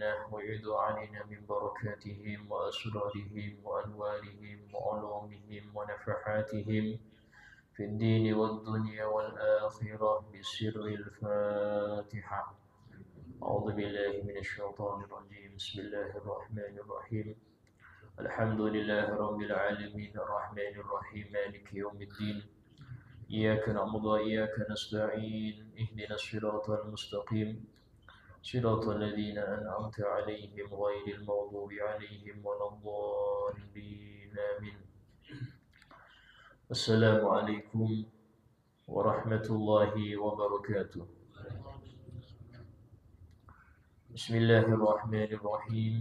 علينا ويعيد علينا من بركاتهم وأسرارهم وأنوارهم وعلومهم ونفحاتهم في الدين والدنيا والآخرة بسر الفاتحة. أعوذ بالله من الشيطان الرجيم. بسم الله الرحمن الرحيم. الحمد لله رب العالمين الرحمن الرحيم مالك يوم الدين. إياك نعبد وإياك نستعين. اهدنا الصراط المستقيم صراط الذين أنعمت عليهم غير المغضوب عليهم ولا الضالين آمين. السلام عليكم ورحمة الله وبركاته. بسم الله الرحمن الرحيم.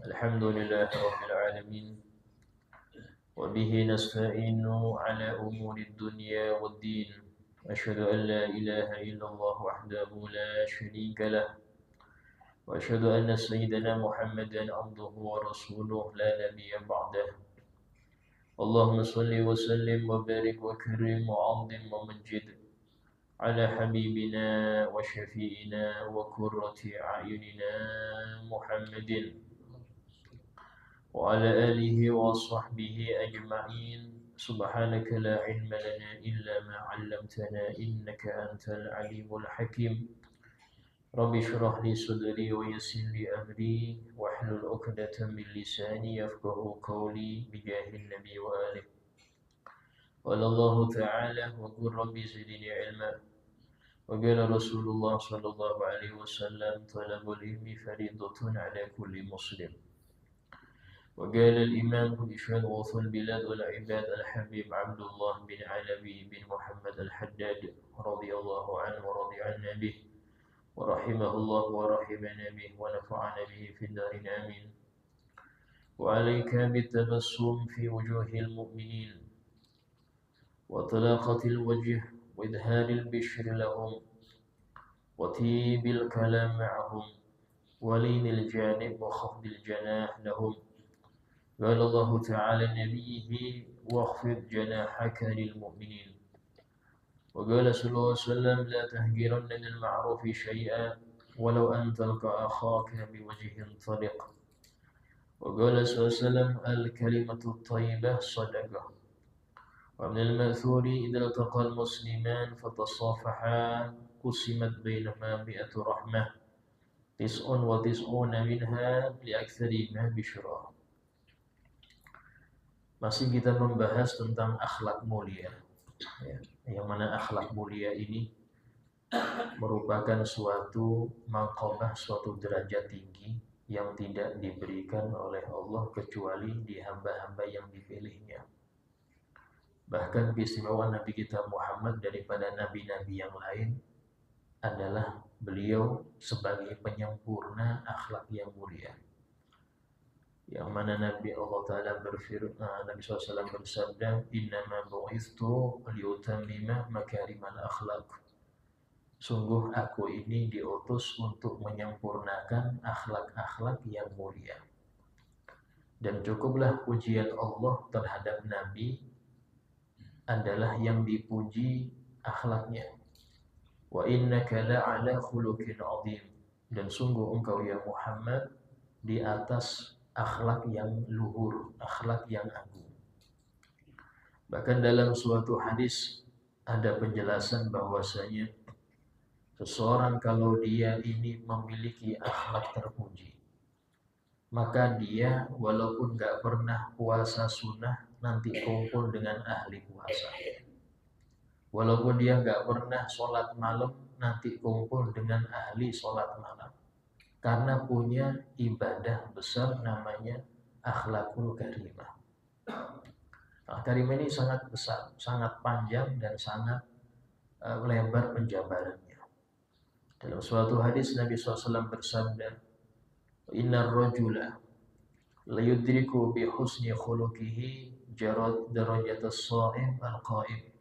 الحمد لله رب العالمين وبه نستعين على أمور الدنيا والدين. أشهد أن لا إله إلا الله وحده لا شريك له وأشهد أن سيدنا محمدا عبده ورسوله لا نبي بعده. اللهم صل وسلم وبارك وكرم وعظم ومجد على حبيبنا وشفيئنا وقرة أعيننا محمد وعلى آله وصحبه أجمعين. سبحانك لا علم لنا إلا ما علمتنا إنك أنت العليم الحكيم. رب اشرح لي صدري ويسر لي أمري واحلل عقدة من لساني يفقه قولي بجاه النبي وآله. قال الله تعالى وقل رب زدني علما. وقال رسول الله صلى الله عليه وسلم طلب العلم فريضة على كل مسلم. وقال الإمام إشهاد وصل البلاد والعباد الحبيب عبد الله بن علوي بن محمد الحداد رضي الله عنه ورضي عنا به ورحمه الله ورحمنا به ونفعنا به في الدار آمين. وعليك بالتبسم في وجوه المؤمنين وطلاقة الوجه وإظهار البشر لهم وطيب الكلام معهم ولين الجانب وخفض الجناح لهم. قال الله تعالى لنبيه واخفض جناحك للمؤمنين. وقال صلى الله عليه وسلم لا تهجرن من المعروف شيئا ولو أن تلقى أخاك بوجه طلق. وقال صلى الله عليه وسلم الكلمة الطيبة صدقة. ومن المأثور إذا التقى المسلمان فتصافحا قسمت بينهما 100 رحمة 99 منها لأكثرهما بشرى. Masih kita membahas tentang akhlak mulia, ya. Yang mana akhlak mulia ini merupakan suatu maqamah, suatu derajat tinggi yang tidak diberikan oleh Allah kecuali di hamba-hamba yang dipilihnya. Bahkan keistimewaan Nabi kita Muhammad daripada nabi-nabi yang lain adalah beliau sebagai penyempurna akhlak yang mulia. Yang mana Nabi Allah Ta'ala Nabi SAW bersabda, innama bu'ithtu liutammima makarimal akhlak. Sungguh aku ini diutus untuk menyempurnakan akhlak-akhlak yang mulia. Dan cukuplah pujian Allah terhadap Nabi adalah yang dipuji akhlaknya. Wa innaka la'ala khuluqin 'azim. Dan sungguh engkau ya Muhammad di atas akhlak yang luhur, akhlak yang agung. Bahkan dalam suatu hadis ada penjelasan bahwasanya seseorang kalau dia ini memiliki akhlak terpuji, maka dia walaupun gak pernah puasa sunnah nanti kumpul dengan ahli puasa. Walaupun dia gak pernah sholat malam nanti kumpul dengan ahli sholat malam. Karena punya ibadah besar namanya akhlakul karimah. Karimah ini sangat besar, sangat panjang dan sangat lebar penjabarannya. Dalam suatu hadis Nabi SAW bersabda, innar rajula layudriku bi husni khuluqihi darajatas sha'im al-qa'im.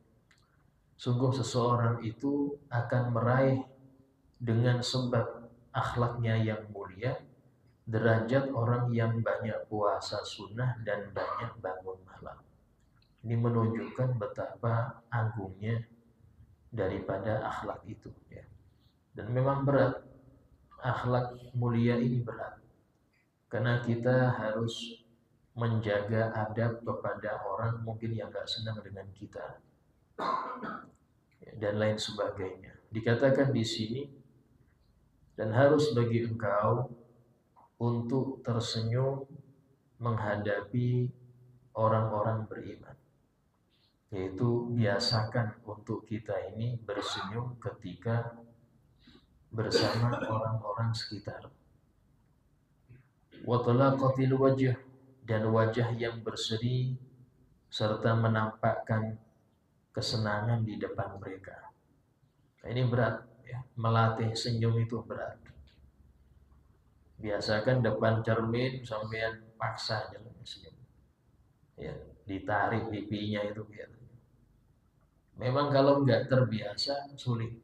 Sungguh seseorang itu akan meraih dengan sebab akhlaknya yang mulia derajat orang yang banyak puasa sunnah dan banyak bangun malam. Ini menunjukkan betapa agungnya daripada akhlak itu, ya. Dan memang berat akhlak mulia ini berat. Karena kita harus menjaga adab kepada orang mungkin yang gak senang dengan kita dan lain sebagainya. Dikatakan di sini, dan harus bagi engkau untuk tersenyum menghadapi orang-orang beriman. Yaitu biasakan untuk kita ini bersenyum ketika bersama orang-orang sekitar. Wa talaqatil wajh, dan wajah yang berseri serta menampakkan kesenangan di depan mereka. Nah, ini berat ya, melatih senyum itu berat. Biasakan depan cermin sampean paksa jalan senyum. Ya, ditarik pipinya itu biar. Memang kalau nggak terbiasa sulit.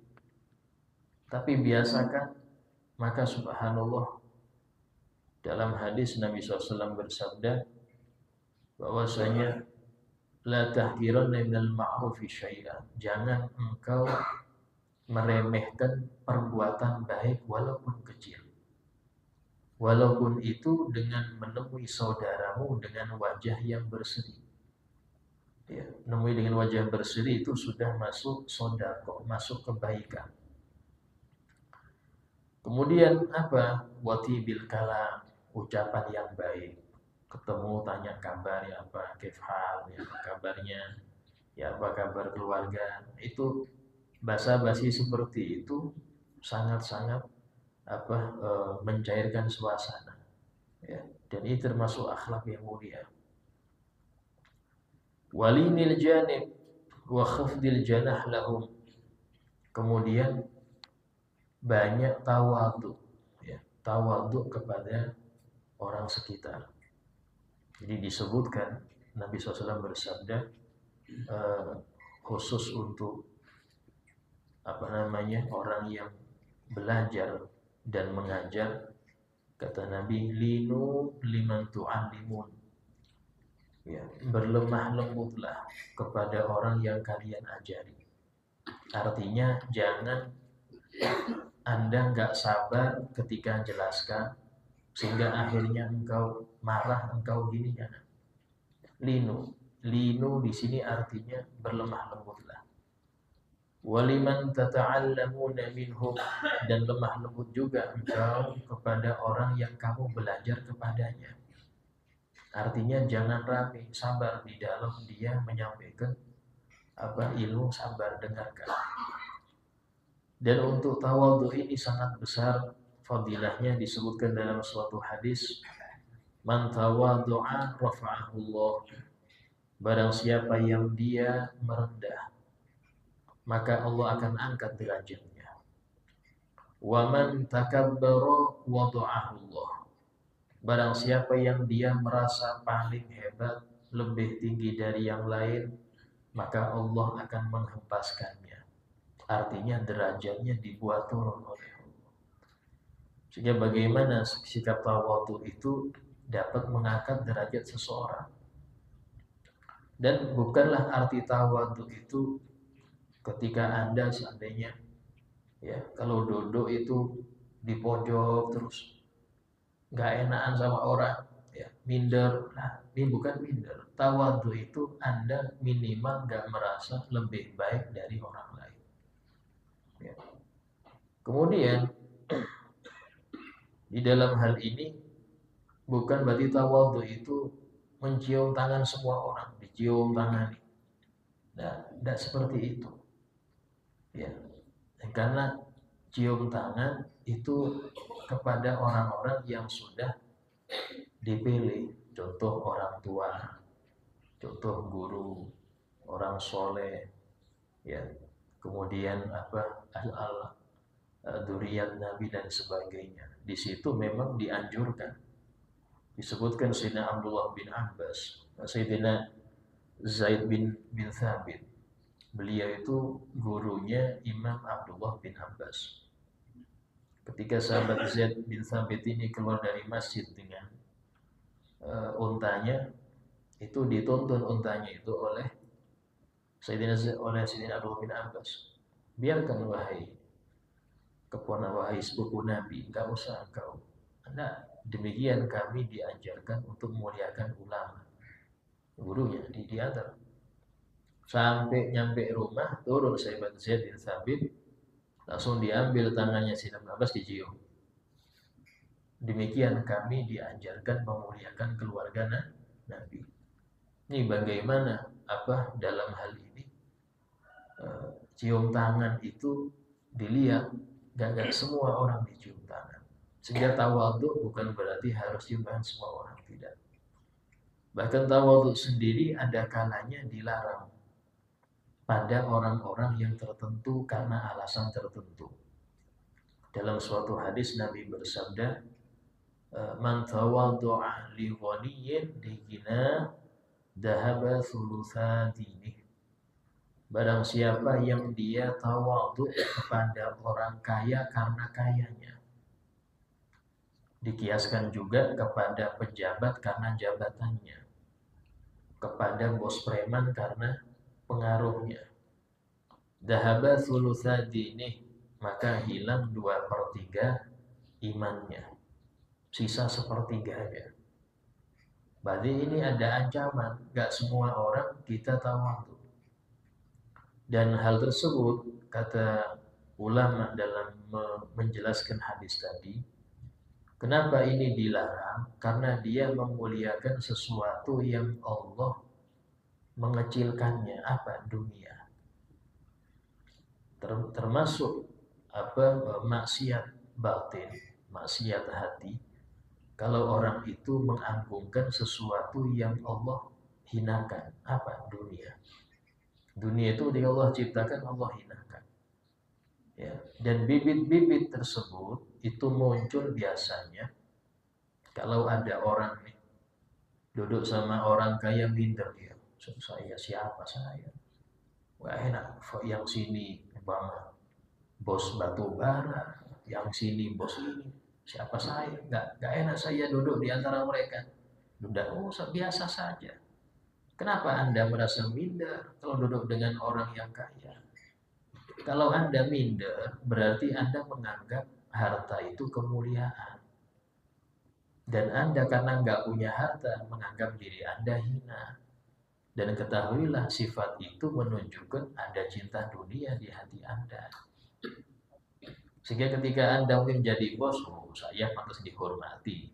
Tapi biasakan, maka subhanallah, dalam hadis Nabi SAW bersabda bahwasanya la tahqiranna minal ma'rufi syai'an. Jangan engkau meremehkan perbuatan baik walaupun kecil. Walaupun itu dengan menemui saudaramu dengan wajah yang berseri. Ya, menemui dengan wajah berseri itu sudah masuk sodako, masuk kebaikan. Kemudian apa? Wati bil kalam, ucapan yang baik. Ketemu tanya kabar ya apa, kefal ya apa kabarnya, ya apa kabar keluarga. Itu basa-basi seperti itu sangat-sangat mencairkan suasana. Ya, dan ini termasuk akhlak yang mulia. Walinil janib wa khafdil janah lahum. Kemudian banyak tawadhu, ya, tawadhu kepada orang sekitar. Jadi disebutkan Nabi SAW bersabda khusus untuk orang yang belajar dan mengajar, kata Nabi, linu liman tu'allimun. Ya, berlemah lembutlah kepada orang yang kalian ajari. Artinya jangan Anda nggak sabar ketika jelaskan sehingga akhirnya engkau marah, engkau gini, jangan. Linu di sini artinya berlemah lembutlah. Waliman tata'allamuna minhum, dan lemah lembut juga engkau kepada orang yang kamu belajar kepadanya. Artinya jangan rapi, sabar di dalam dia menyampaikan ilmu, sabar dengarkan. Dan untuk tawadhu ini sangat besar fadilahnya, disebutkan dalam suatu hadis, man tawadhu'a rafa'ahullah. Barang siapa yang dia merendah, maka Allah akan angkat derajatnya. Wa man takabbara wada'ahullah. Barang siapa yang dia merasa paling hebat, lebih tinggi dari yang lain, maka Allah akan menghempaskannya. Artinya derajatnya dibuat turun oleh Allah. Sehingga bagaimana sikap tawadhu itu dapat mengangkat derajat seseorang. Dan bukanlah arti tawadhu itu ketika Anda seandainya kalau duduk itu di pojok terus nggak enakan sama orang, minder. Nah, ini bukan minder. Tawadhu itu Anda minimal nggak merasa lebih baik dari orang lain. Ya. Kemudian di dalam hal ini bukan berarti tawadhu itu mencium tangan semua orang, dicium tangan. Nah, tidak seperti itu. Ya, karena cium tangan itu kepada orang-orang yang sudah dipilih, contoh orang tua, contoh guru, orang soleh, ya, kemudian dzurriyyat Nabi dan sebagainya. Di situ memang dianjurkan. Disebutkan Sayyidina Abdullah bin Abbas, Sayyidina Zaid bin Thabit. Beliau itu gurunya Imam Abdullah bin Abbas. Ketika sahabat Zaid bin Thabit ini keluar dari masjid dengan untanya, itu dituntun untanya itu oleh Sayyidina Abdullah bin Abbas. Biarkan wahai keponakan wahai sepupu Nabi, nggak usah kau. Nah, demikian kami diajarkan untuk memuliakan ulama. Gurunya diantar. Sampai nyampe rumah, turun sahabat Zaid bin Thabit, langsung diambil tangannya Sayyidina Abbas dicium. Demikian kami diajarkan memuliakan keluarga Nabi. Ini bagaimana dalam hal ini cium tangan itu dilihat, gak semua orang dicium tangan. Sehingga tawadhu bukan berarti harus cium tangan semua orang, tidak. Bahkan tawadhu sendiri ada kalanya dilarang pada orang-orang yang tertentu karena alasan tertentu. Dalam suatu hadis Nabi bersabda, man tawaddu'a li ghaniyyin dihina dhahaba thulutha dinih. Barang siapa yang dia tawadhu kepada orang kaya karena kayanya. Dikiaskan juga kepada pejabat karena jabatannya. Kepada bos preman karena pengaruhnya. Dhahaba thulutha dinih, maka hilang 2/3 imannya. Sisa 1/3-nya. Berarti ini ada ancaman, gak semua orang kita tawadhu. Dan hal tersebut, kata ulama dalam menjelaskan hadis tadi, kenapa ini dilarang? Karena dia memuliakan sesuatu yang Allah mengecilkannya, dunia. Termasuk maksiat batin, maksiat hati. Kalau orang itu mengagunkan sesuatu yang Allah hinakan, dunia. Dunia itu ketika Allah ciptakan, Allah hinakan. Ya. Dan bibit-bibit tersebut itu muncul biasanya kalau ada orang nih duduk sama orang kaya minder dia. Saya siapa saya? Wah enak, yang sini bos batu bara, yang sini bos ini. Siapa saya? Gak enak saya duduk di antara mereka. Udah, biasa saja. Kenapa Anda merasa minder kalau duduk dengan orang yang kaya? Kalau Anda minder, berarti Anda menganggap harta itu kemuliaan. Dan Anda karena nggak punya harta, menganggap diri Anda hina. Dan ketahuilah sifat itu menunjukkan ada cinta dunia di hati Anda. Sehingga ketika Anda mungkin jadi bos, saya pantas dihormati.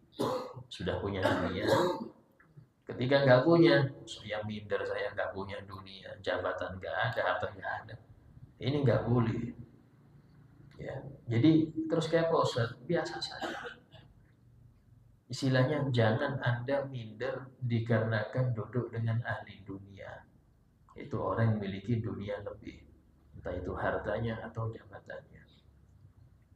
Sudah punya dunia. Ketika nggak punya, saya minder, saya nggak punya dunia. Jabatan nggak ada, harta nggak ada. Ini nggak boleh. Ya. Jadi terus kayak Ustaz, biasa saja. Istilahnya jangan Anda minder dikarenakan duduk dengan ahli dunia. Itu orang yang memiliki dunia lebih. Entah itu hartanya atau jabatannya.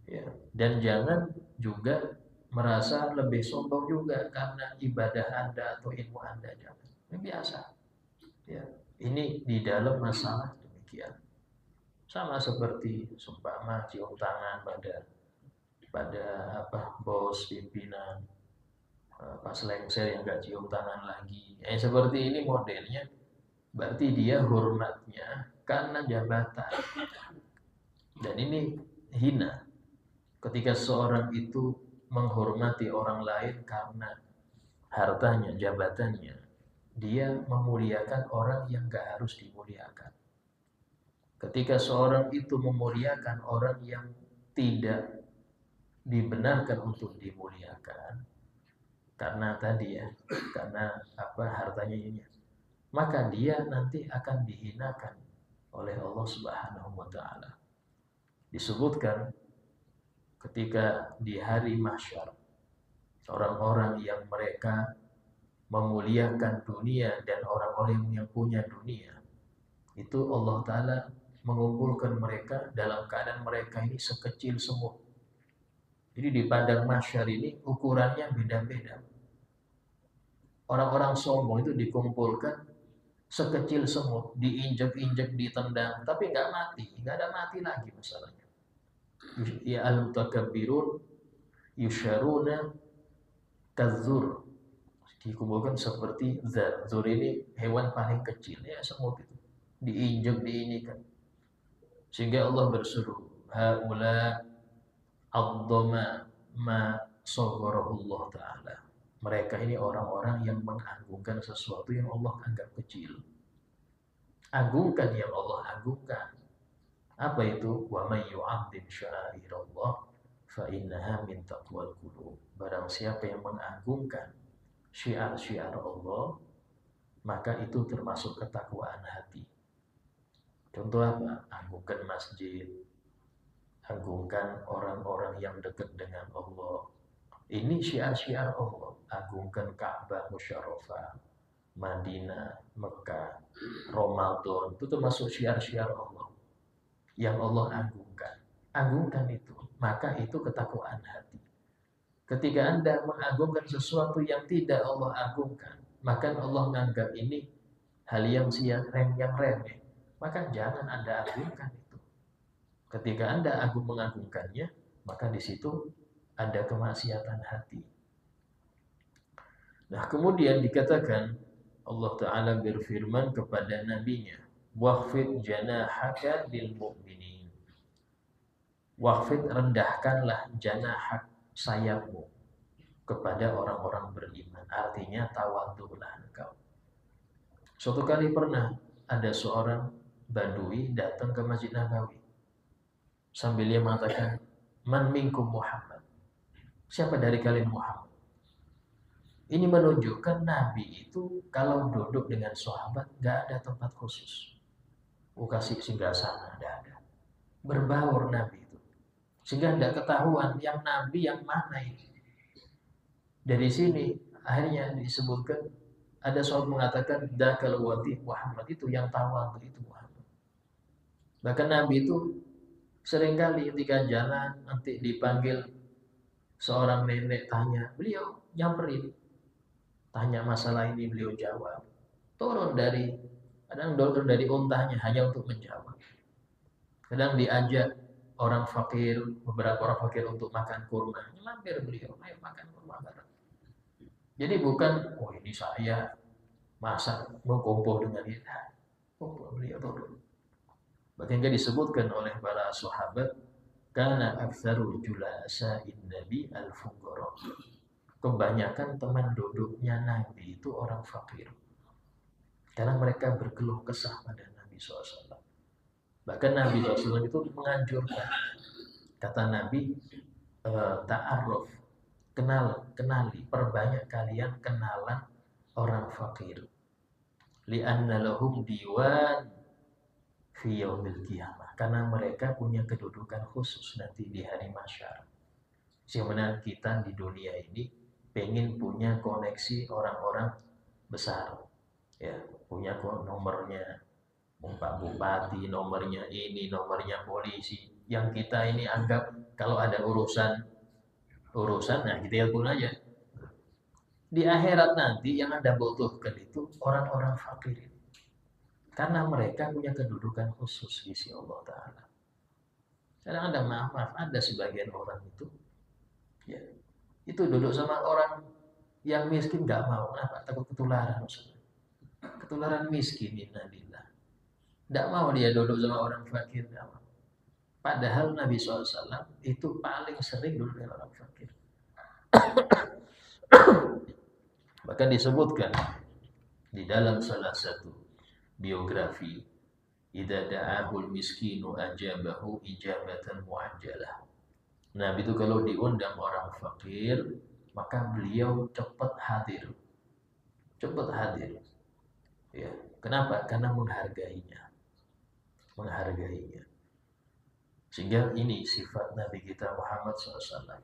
Ya. Dan jangan juga merasa lebih sombong juga karena ibadah Anda atau ilmu Anda. Jangan. Ini biasa. Ya. Ini di dalam masalah demikian. Sama seperti seumpama cium tangan pada bos pimpinan, pas lengser yang nggak cium tangan lagi. Seperti ini modelnya, berarti dia hormatnya karena jabatan. Dan ini hina. Ketika seorang itu menghormati orang lain karena hartanya, jabatannya, dia memuliakan orang yang nggak harus dimuliakan. Ketika seorang itu memuliakan orang yang tidak dibenarkan untuk dimuliakan, karena tadi ya, karena hartanya ini, maka dia nanti akan dihinakan oleh Allah Subhanahu wa taala. Disebutkan ketika di hari mahsyar, orang-orang yang mereka memuliakan dunia dan orang-orang yang punya dunia, itu Allah taala mengumpulkan mereka dalam keadaan mereka ini sekecil semut. Jadi di padang mahsyar ini ukurannya beda-beda. Orang-orang sombong itu dikumpulkan sekecil semut, diinjak-injak, ditendang, tapi nggak mati, nggak ada mati lagi masalahnya. Ya al-mutakabbirun yusyaruna kadzur, dikumpulkan seperti zat. Zur ini hewan paling kecil ya, semut itu diinjak, diinikan. Sehingga Allah berseru, haula 'azzama ma shawwarahullah ta'ala. Mereka ini orang-orang yang mengagungkan sesuatu yang Allah anggap kecil. Agungkan yang Allah agungkan. Apa itu? Wa may yu'azzim sya'airallah fa innaha min taqwal qulub. Barang siapa yang mengagungkan syiar-syiar Allah, maka itu termasuk ketakwaan hati. Contoh apa? Agungkan masjid, agungkan orang-orang yang dekat dengan Allah. Ini syiar-syiar Allah. Agungkan Ka'bah musyarrafah, Madinah, Mekah, Ramadan, itu termasuk syiar-syiar Allah yang Allah agungkan. Agungkan itu, maka itu ketakwaan hati. Ketika Anda mengagungkan sesuatu yang tidak Allah agungkan, maka Allah menganggap ini hal yang remeh, maka jangan Anda agungkan itu. Ketika Anda mengagungkannya, maka di situ ada kemaksiatan hati. Nah, kemudian dikatakan Allah Ta'ala berfirman kepada nabinya, waqfid janahaka lil mu'minin. Waqfid, rendahkanlah janahak, sayapmu, kepada orang-orang beriman. Artinya tawadhulah engkau. Suatu kali pernah ada seorang Badui datang ke Masjid Nabawi sambil dia mengatakan, man minkum Muhammad. Siapa dari kalian Muhammad? Ini menunjukkan Nabi itu kalau duduk dengan sahabat gak ada tempat khusus. Kasih singgah sana, tidak ada. Berbaur Nabi itu. Sehingga tidak ketahuan yang Nabi yang mana ini. Dari sini akhirnya disebutkan ada sahabat mengatakan dakal wati Muhammad, itu yang tawadhu itu Muhammad. Bahkan Nabi itu seringkali ketika jalan nanti dipanggil seorang nenek tanya, beliau nyamperin, tanya masalah ini beliau jawab. Turun dari untahnya hanya untuk menjawab. Kadang diajak orang fakir, beberapa orang fakir untuk makan kurma, mampir beliau, ayo makan kurma bareng. Jadi bukan, oh ini saya masa berkumpul dengan dia. Kumpul beliau turun. Bahkan disebutkan oleh para sahabat, karena aktsaru julasa'in nabi al-fuqara. Kebanyakan teman duduknya Nabi itu orang fakir. Karena mereka berkeluh kesah pada Nabi SAW. Bahkan Nabi SAW itu menganjurkan, kata Nabi, ta'aruf, kenali, perbanyak kalian kenalan orang fakir. Li'anna lahum diwan fi yaumil qiyamah. Karena mereka punya kedudukan khusus nanti di hari masyar. Sebenarnya kita di dunia ini pengen punya koneksi orang-orang besar. Ya, punya nomornya Pak Bupati, nomornya ini, nomornya polisi. Yang kita ini anggap kalau ada urusan, nah kita telepon aja. Di akhirat nanti yang Anda butuhkan itu orang-orang fakir. Karena mereka punya kedudukan khusus di sisi Allah Ta'ala. Kadang ada maaf, ada sebagian orang itu, ya, itu duduk sama orang yang miskin nggak mau. Kenapa? Takut ketularan. Ketularan miskin, innalillah. Tidak mau dia duduk sama orang fakir. Padahal Nabi SAW itu paling sering duduk dengan orang fakir. Bahkan disebutkan di dalam salah satu biografi, idza da'ahul miskinu ajabahu ijabatan muajjalah. Nabi itu kalau diundang orang fakir, maka beliau cepat hadir. Cepat hadir. Ya, kenapa? Karena menghargainya. Sehingga ini sifat Nabi kita Muhammad SAW.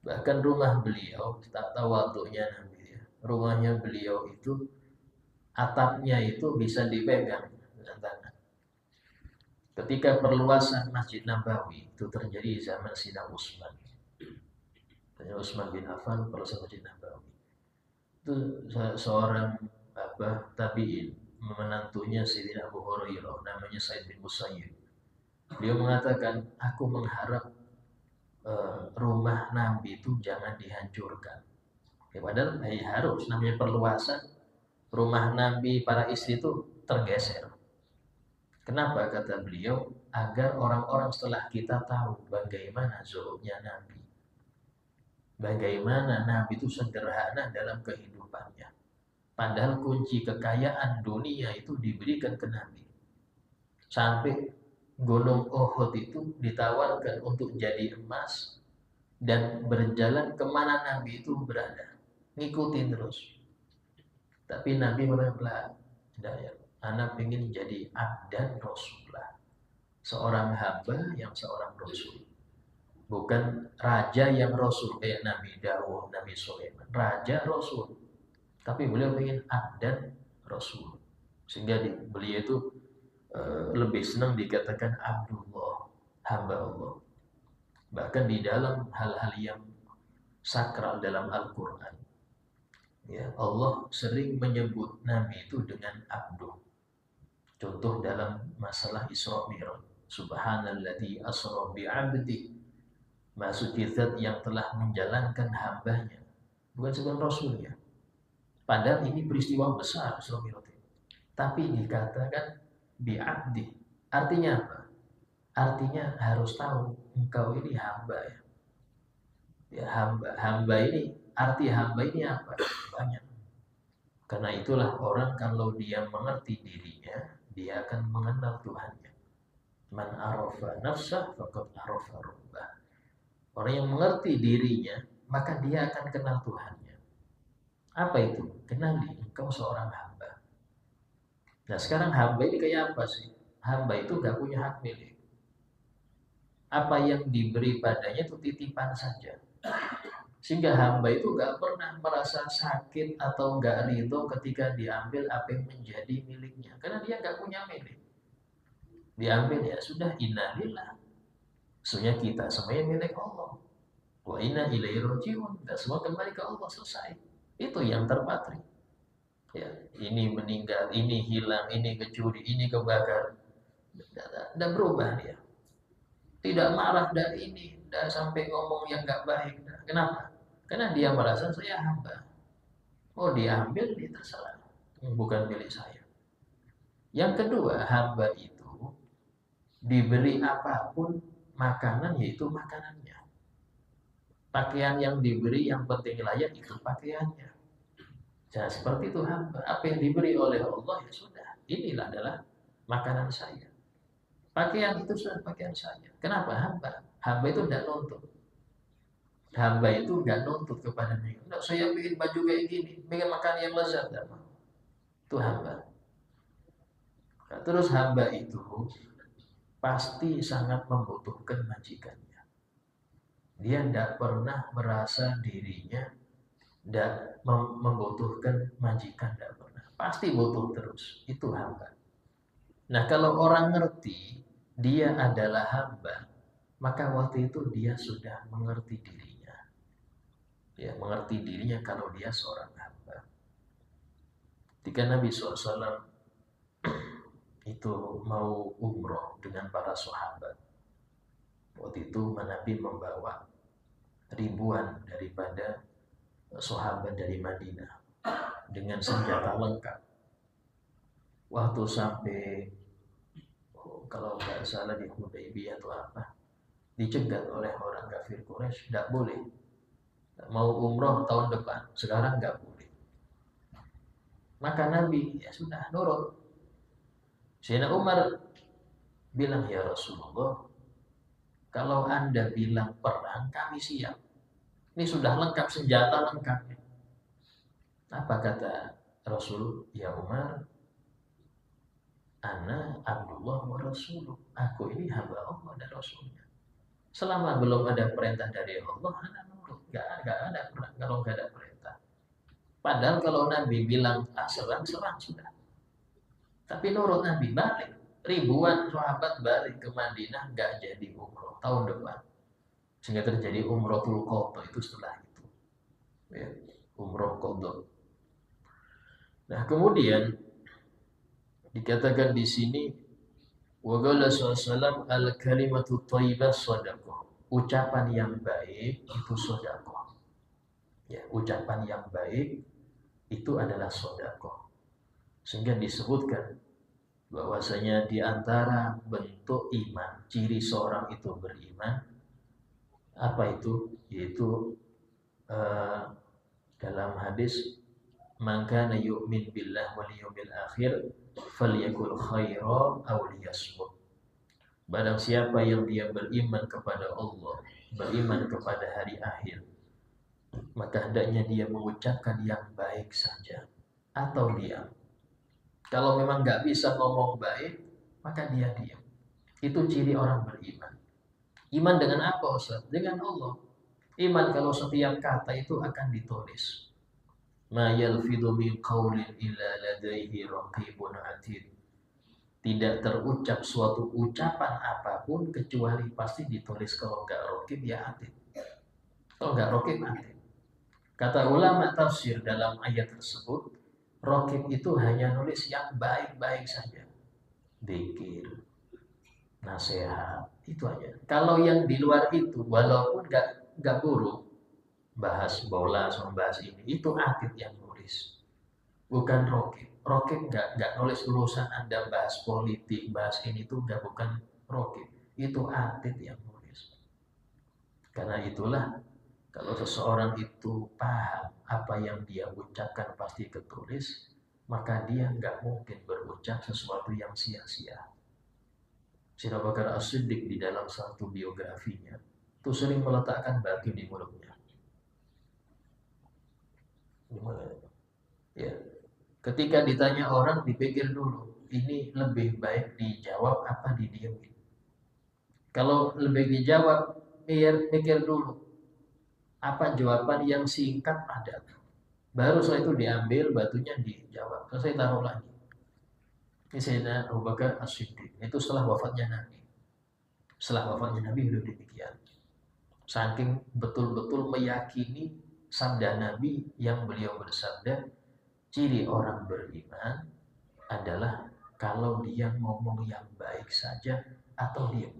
Bahkan rumah beliau, tak tawadhunya Nabi. Rumahnya beliau itu, atapnya itu bisa dipegang dengan tangan. Ketika perluasan Masjid Nabawi itu terjadi zaman Sayyidina Utsman. Utsman bin Affan perluasan Masjid Nabawi. Itu seorang tabi'in, menantunya Sayyidina Abu Hurairah, namanya Sa'id bin Musayyib. Beliau mengatakan, aku mengharap rumah Nabi itu jangan dihancurkan. Ya, padahal harus, namanya perluasan, rumah Nabi para istri itu tergeser. Kenapa kata beliau? Agar orang-orang setelah kita tahu bagaimana zuhudnya Nabi. Bagaimana Nabi itu sederhana dalam kehidupannya. Padahal kunci kekayaan dunia itu diberikan ke Nabi. Sampai Gunung Uhud itu ditawarkan untuk jadi emas dan berjalan kemana Nabi itu berada. Ngikutin terus. Tapi Nabi berkata, ya, anak ingin jadi abdan Rasulullah. Seorang hamba yang seorang Rasul. Bukan raja yang Rasul kayak Nabi Dawud, Nabi Sulaiman. Raja Rasul. Tapi beliau ingin abdan Rasul. Sehingga beliau itu lebih senang dikatakan Abdullah, hamba Allah. Bahkan di dalam hal-hal yang sakral dalam Al-Quran, ya, Allah sering menyebut Nabi itu dengan Abduh. Contoh dalam masalah Isra Mi'raj, Subhanalladzi asra bi'abdi, maksudnya zat yang telah menjalankan hambanya, bukan sebagai rasulnya. Padahal ini peristiwa besar Isra Mi'raj, tapi dikatakan bi'abdi. Artinya apa? Artinya harus tahu engkau ini hamba ya. Ya, hamba ini, arti hamba ini apa? Banyak. Karena itulah orang kalau dia mengerti dirinya, dia akan mengenal Tuhannya. Man arafa nafsah faqad arafa rabbah. Orang yang mengerti dirinya, maka dia akan kenal Tuhannya. Apa itu? Kenali engkau seorang hamba. Nah sekarang hamba ini kayak apa sih? Hamba itu gak punya hak milik. Apa yang diberi padanya itu titipan saja. Sehingga hamba itu gak pernah merasa sakit atau gak ridho ketika diambil apa yang menjadi miliknya. Karena dia gak punya milik. Diambil ya sudah, innalillah. Sebenarnya kita semuanya milik Allah. Wa inna ilaihi raji'un. Dan semua kembali ke Allah, selesai. Itu yang terpatri. Ya, ini meninggal, ini hilang, ini kecuri, ini kebakar. Tidak berubah dia. Tidak marah dari ini, tidak sampai ngomong yang nggak baik. Kenapa? Karena dia merasa saya hamba. Oh diambil, dia terserah. Bukan milik saya. Yang kedua, hamba itu diberi apapun makanan, yaitu makanannya. Pakaian yang diberi yang penting layak itu pakaiannya. Nah, seperti itu hamba. Apa yang diberi oleh Allah ya sudah. Inilah adalah makanan saya. Pakaian itu sudah pakaian saya. Kenapa hamba? Hamba itu tidak nuntut. Hamba itu tidak nuntut kepada mereka. Tidak, saya bikin baju kayak gini, bikin makan yang lezat. Itu hamba. Nah, terus hamba itu pasti sangat membutuhkan majikannya. Dia tidak pernah merasa dirinya tidak membutuhkan majikan, tidak pernah. Pasti butuh terus. Itu hamba. Nah kalau orang ngerti dia adalah hamba, maka waktu itu dia sudah mengerti dirinya. Ya, mengerti dirinya kalau dia seorang hamba. Ketika Nabi SAW itu mau umroh dengan para sahabat, waktu itu Nabi membawa ribuan daripada sahabat dari Madinah dengan senjata lengkap. Waktu sampai kalau nggak salah di Hudaybiyah atau apa, dicegat oleh orang kafir Quraisy, tidak boleh. Mau umroh tahun depan, sekarang nggak boleh. Maka Nabi ya sudah nurut. Sayyidina Umar bilang, ya Rasulullah, kalau Anda bilang perang, kami siap. Ini sudah lengkap, senjata lengkap. Apa kata Rasul? Ya Umar, ana Abdullah wa Rasuluh. Aku ini hamba Allah dan Rasulnya. Selama belum ada perintah dari Allah, ana nurut. Gak ada perang kalau gak ada perintah. Padahal kalau Nabi bilang serang sudah. Tapi nurut Nabi, balik. Ribuan sahabat balik ke Madinah, gak jadi umroh tahun depan. Sehingga terjadi umrohul qadha itu setelah itu. Ya, umroh qadha. Nah, kemudian dikatakan di sini wa qala sallallahu al-kalimatu thayyibah shadaqah. Ucapan yang baik itu sedekah. Ya, ucapan yang baik itu adalah sedekah. Sehingga disebutkan bahwasanya di antara bentuk iman, ciri seorang itu beriman, apa itu? Yaitu eh, dalam hadis, "Man kana yu'min billah wal yawmil akhir falyakul khairan aw liyasmut." Barang siapa yang dia beriman kepada Allah, beriman kepada hari akhir, maka hendaknya dia mengucapkan yang baik saja atau diam. Kalau memang nggak bisa ngomong baik, maka dia diam. Itu ciri orang beriman. Iman dengan apa, Ustaz? Dengan Allah. Iman kalau setiap kata itu akan ditulis. Ma yalfidhu min qawlin illa ladaihi raqibun atid. Tidak terucap suatu ucapan apapun kecuali pasti ditulis. Kalau nggak raqib ya atid. Kalau nggak raqib atid. Kata ulama tafsir dalam ayat tersebut, raqib itu hanya nulis yang baik-baik saja. Dzikir, nasihat, itu aja. Kalau yang di luar itu, walaupun nggak buruk, bahas bola sama bahas ini, itu atid yang nulis, bukan rokib. Rokib nggak nulis urusan Anda bahas politik, bahas ini tuh nggak, bukan rokib. Itu atid yang nulis. Karena itulah kalau seseorang itu paham apa yang dia ucapkan pasti ketulis, maka dia nggak mungkin berucap sesuatu yang sia-sia. Syekh Abu Bakar As-Siddiq di dalam satu biografinya itu sering meletakkan batu di mulutnya. Ya. Ketika ditanya orang, dipikir dulu, ini lebih baik dijawab apa didiamin. Kalau lebih dijawab, mikir dulu, apa jawaban yang singkat padat. Baru setelah itu diambil batunya, dijawab. Terus saya taruh lagi. Ini Sayyidina Abu Bakar As-Siddiq. Itu setelah wafatnya Nabi. Setelah wafatnya Nabi beliau demikian. Saking betul-betul meyakini sabda Nabi yang beliau bersabda, ciri orang beriman adalah kalau dia ngomong yang baik saja atau diam.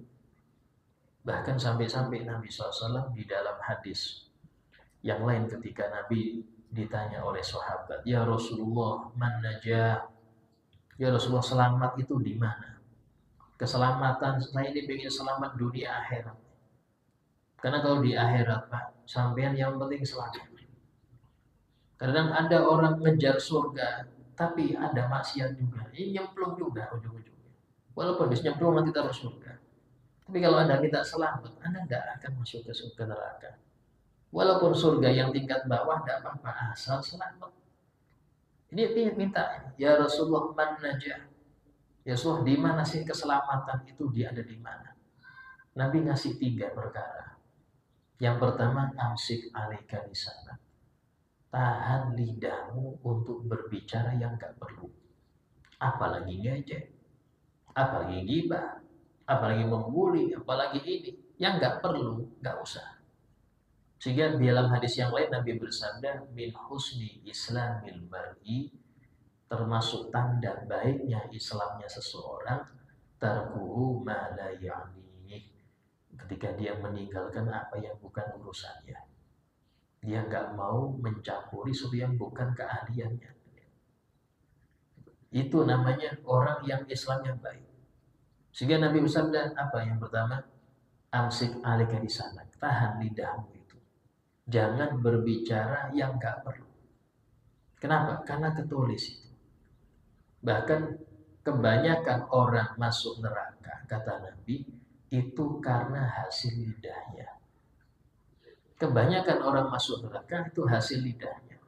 Bahkan sampai-sampai Nabi SAW di dalam hadis yang lain ketika Nabi ditanya oleh sahabat, "Ya Rasulullah, man najah?" Ya Rasulullah, selamat itu di mana? Keselamatan, saya ini ingin selamat dunia akhirat. Karena kalau di akhirat, Pak, sampean yang penting selamat. Kadang ada orang ngejar surga, tapi ada maksiat juga. Ini nyemplung juga ujung-ujungnya. Walaupun bisa nyemplung nanti taruh surga. Tapi kalau Anda minta selamat, Anda nggak akan masuk ke surga neraka. Walaupun surga yang tingkat bawah, tidak apa-apa, asal selamat. Ini minta, ya Rasulullah, man najah? Ya Rasulullah, di mana sih keselamatan itu, dia ada di mana? Nabi ngasih 3 perkara. Yang pertama, amsik alaika lisana. Tahan lidahmu untuk berbicara yang gak perlu. Apalagi ngejek, apalagi gibah, apalagi membuli, apalagi ini. Yang gak perlu, gak usah. Sehingga di dalam hadis yang lain Nabi bersabda, min husni islamil mar'i, termasuk tanda baiknya Islamnya seseorang, tarkuhu ma la ya'ni, ketika dia meninggalkan apa yang bukan urusannya. Dia nggak mau mencampuri sesuatu yang bukan keahliannya. Itu namanya orang yang Islamnya baik. Sehingga Nabi bersabda apa yang pertama? Amsik alika di sana, tahan lidahmu itu. Jangan berbicara yang nggak perlu. Kenapa? Karena ketulis itu. Bahkan kebanyakan orang masuk neraka, kata Nabi, itu karena hasil lidahnya. Kebanyakan orang masuk neraka itu hasil lidahnya.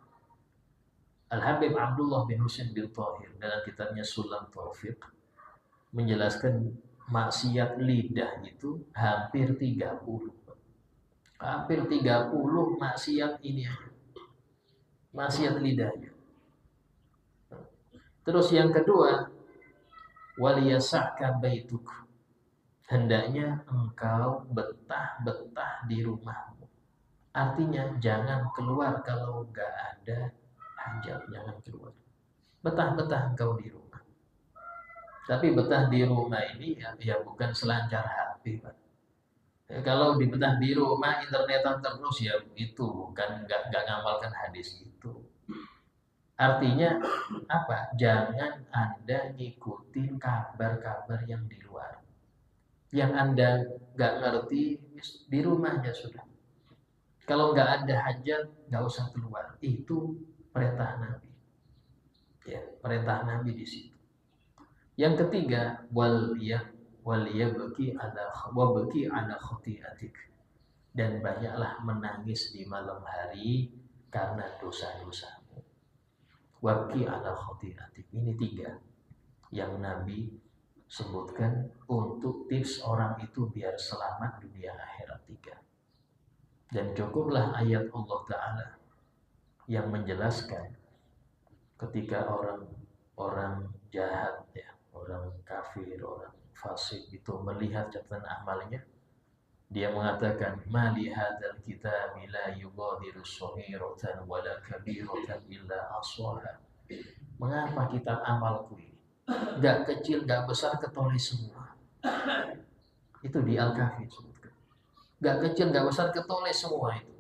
Al-Habib Abdullah bin Husain bin Thahir dalam kitabnya Sulam Taufiq menjelaskan maksiat lidah itu hampir 30. Hampir 30 maksiat ini. Maksiat lidahnya. Terus yang kedua, waliyasaka baituk. Hendaknya engkau betah-betah di rumahmu. Artinya jangan keluar kalau nggak ada hajat, jangan keluar. Betah-betah engkau di rumah. Tapi betah di rumah ini ya bukan selancar HP, Pak. Ya, kalau di betah di rumah internetan terus ya itu bukan nggak ngamalkan hadis itu. Artinya apa? Jangan Anda ngikutin kabar-kabar yang di luar. Yang Anda nggak ngerti, di rumah aja sudah. Kalau nggak ada hajat, nggak usah keluar. Itu perintah Nabi. Ya, perintah Nabi di situ. Yang ketiga, wabki ala khati'atik. Dan banyaklah menangis di malam hari karena dosa-dosamu. Wabki ala khati'atik. Ini 3 yang Nabi sebutkan untuk tips orang itu biar selamat dunia akhirat 3. Dan cukuplah ayat Allah Ta'ala yang menjelaskan ketika orang jahat, ya, orang kafir, orang fasik itu melihat catatan amalnya, dia mengatakan, "Mali hadzal kitabi la yughadiru shaghiratan wala kabiratan illa ahsaha." Mengapa kitab amalku ini enggak kecil, enggak besar, ketulis semua? Itu di Al-Kahfi sebutkan. Enggak kecil, enggak besar, ketulis semua itu.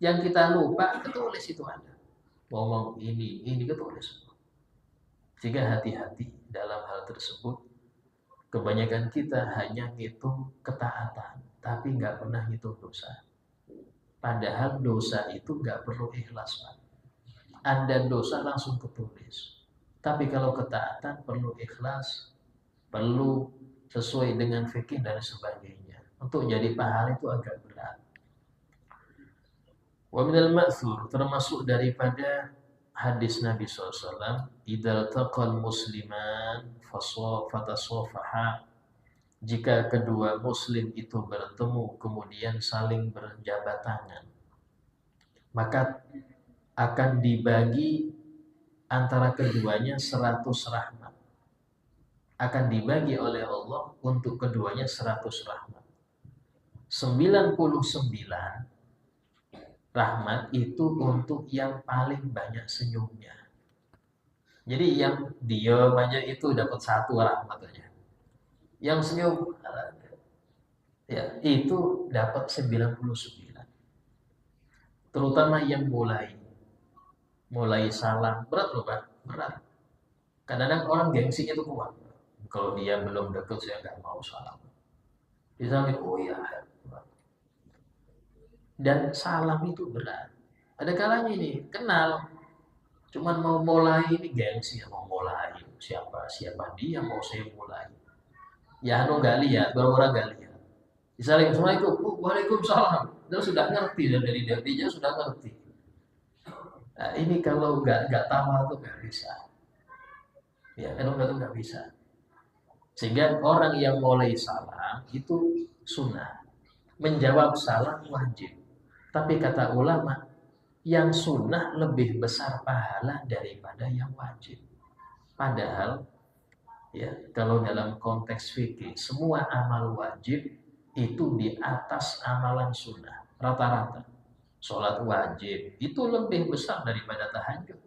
Yang kita lupa, ketulis itu ada. Ngomong ini ketulis semua. Sehingga hati-hati dalam hal tersebut. Kebanyakan kita hanya ngitung ketaatan, tapi nggak pernah ngitung dosa. Padahal dosa itu nggak perlu ikhlas, Pak. Anda dosa langsung ketulis. Tapi kalau ketaatan perlu ikhlas, perlu sesuai dengan fikih dan sebagainya. Untuk jadi pahala itu agak berat. Wa minal ma'thur, termasuk daripada hadis Nabi SAW, idza taqal musliman fatasafaha, jika kedua muslim itu bertemu kemudian saling berjabat tangan, maka akan dibagi antara keduanya 100 rahmat. Akan dibagi oleh Allah untuk keduanya 100 rahmat. 99 rahmat itu untuk yang paling banyak senyumnya. Jadi yang diam aja itu dapat 1 rahmat aja. Yang senyum, ya, itu dapat 99. Terutama yang mulai salam, berat loh, Pak, berat. Kadang-kadang orang gengsinya itu kuat. Kalau dia belum dekat, saya nggak mau salam. Misalnya, oh ya, dan salam itu berat. Ada kalanya ini kenal, cuman mau mulai ini gengsi, mau mulai siapa dia mau saya mulai. Ya nggak lihat, baru-baru nggak lihat. Assalamualaikum, waalaikumsalam. Dia sudah ngerti dari dia sudah ngerti. Nah, ini kalau nggak tahu tuh nggak bisa. Ya, kalau nggak bisa. Sehingga orang yang mulai salam itu sunnah. Menjawab salam wajib. Tapi kata ulama, yang sunnah lebih besar pahala daripada yang wajib. Padahal, ya, kalau dalam konteks fikih, semua amal wajib itu di atas amalan sunnah. Rata-rata. Sholat wajib itu lebih besar daripada tahajud.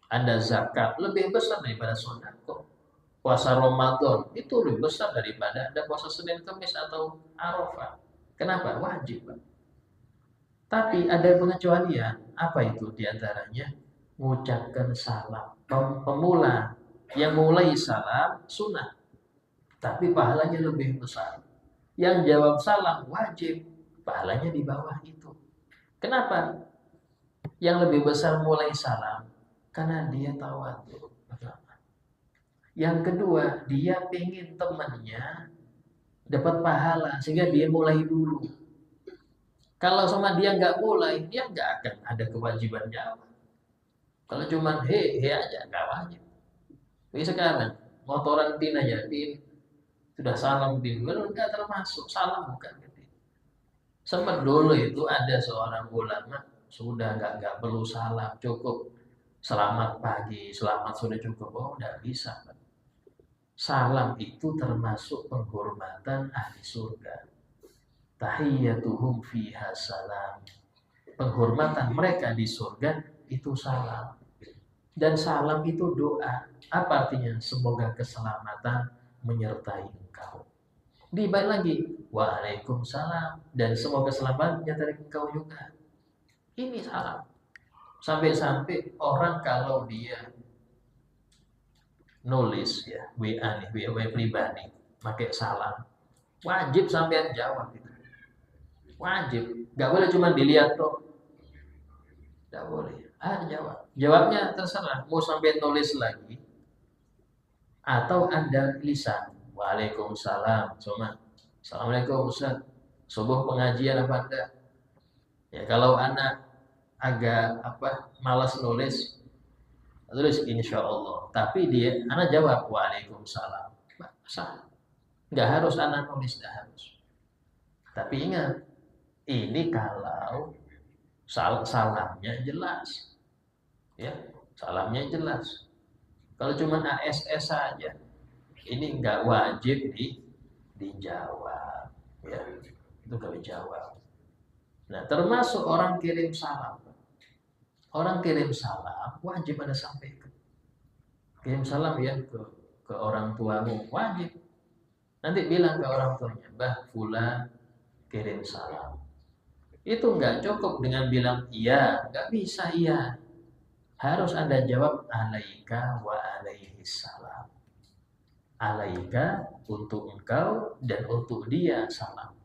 Ada zakat lebih besar daripada sedekah. Puasa Ramadan itu lebih besar daripada ada puasa Senin Kamis atau Arafah. Kenapa? Wajib, Pak. Tapi ada pengecualian. Apa itu diantaranya? Mengucapkan salam. Pemula yang mulai salam sunnah, tapi pahalanya lebih besar. Yang jawab salam wajib, pahalanya di bawah itu. Kenapa? Yang lebih besar mulai salam karena dia tawadhu. Yang kedua, dia pengen temannya dapat pahala sehingga dia mulai dulu. Kalau sama dia nggak mulai, dia nggak akan ada kewajiban jawab. Kalau cuma he aja nggak wajib. Jadi sekarang motoran tin aja, tin sudah salam tin, nggak termasuk salam bukan. Sempat dulu itu ada seorang ulama sudah nggak perlu salam, cukup selamat pagi, selamat sore cukup. Oh, nggak bisa. Salam itu termasuk penghormatan ahli surga. Tahiyyatuhum fiha salam. Penghormatan mereka di surga itu salam. Dan salam itu doa. Apa artinya? Semoga keselamatan menyertai engkau. Dibaik lagi, waalaikumsalam, dan semoga keselamatan menyertai engkau juga. Ini salam. Sampai-sampai orang kalau dia nulis ya WA nih, WA pribadi, pakai salam, wajib sampean jawab itu. Wajib, nggak boleh cuma dilihat tuh, nggak boleh. Jawab. Jawabnya terserah, mau sampai nulis lagi atau Anda lisan. Waalaikumsalam, cuma Assalamualaikum Ustaz, subuh pengajian apa enggak? Ya kalau anak agak malas nulis, tulis insya Allah. Tapi dia, anak jawab Waalaikumsalam. Sah. Nggak harus anak nulis, nggak harus. Tapi ingat, ini kalau salamnya jelas, ya salamnya jelas. Kalau cuma ASS saja, ini nggak wajib dijawab, ya itu nggak dijawab. Nah termasuk orang kirim salam, wajib Anda sampaikan. Kirim salam ya ke orang tuamu, wajib. Nanti bilang ke orang tuanya, Mbah Fulan kirim salam. Itu nggak cukup dengan bilang iya, nggak bisa iya. Harus Anda jawab alaika wa alaihi salam. Alaika untuk engkau dan untuk dia salam.